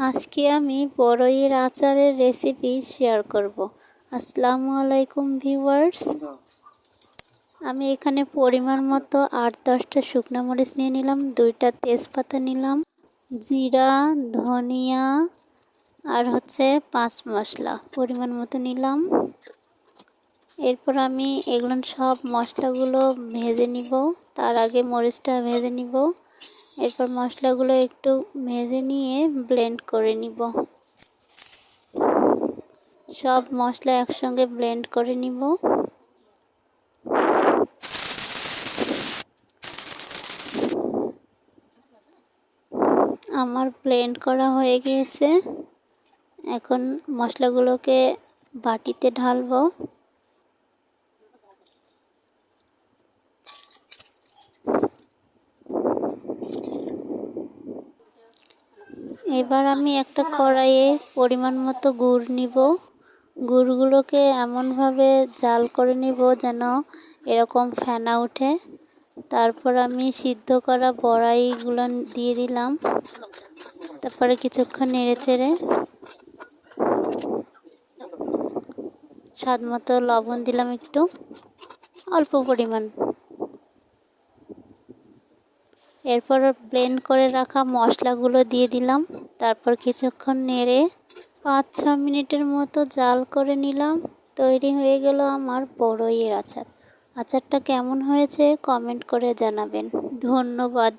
আজকে আমি বড়ইয়ের আচারের রেসিপি শেয়ার করব। আসসালামু আলাইকুম ভিউয়ার্স। আমি এখানে পরিমাণ মতো 8-10টা শুকনো মরিচ নিয়ে নিলাম, 2টা তেজপাতা নিলাম, জিরা, ধনিয়া আর 5 মশলা পরিমাণ মতো নিলাম। এরপর আমি এগুলো সব মশলাগুলো ভেজে নিব। তার আগে মরিচটা ভেজে নিব। এরপর মশলাগুলো একটু ভেজে নিয়ে ব্লেন্ড করে নিব। সব মশলা একসঙ্গে ব্লেন্ড করে নিব। আমার ব্লেন্ড করা হয়ে গিয়েছে। এখন মশলাগুলোকে বাটিতে ঢালবো। এবার আমি একটা কড়াইয়ে পরিমাণ মতো গুড় নিব। গুড়গুলোকে এমনভাবে জাল করে নিব যেন এরকম ফেনা ওঠে। তারপর আমি সিদ্ধ করা বড়াইগুলো দিয়ে দিলাম। তারপরে কিছুক্ষণ নেড়েচেড়ে স্বাদ মতো লবণ দিলাম, একটু অল্প পরিমাণ। এরপর ব্লেন্ড করে রাখা মশলাগুলো দিয়ে দিলাম। তারপর কিছুক্ষণ নেড়ে 5-6 মিনিটের মতো জাল করে নিলাম। তৈরি হয়ে গেল আমার বড়ইয়ের আচার। আচারটা কেমন হয়েছে কমেন্ট করে জানাবেন। ধন্যবাদ।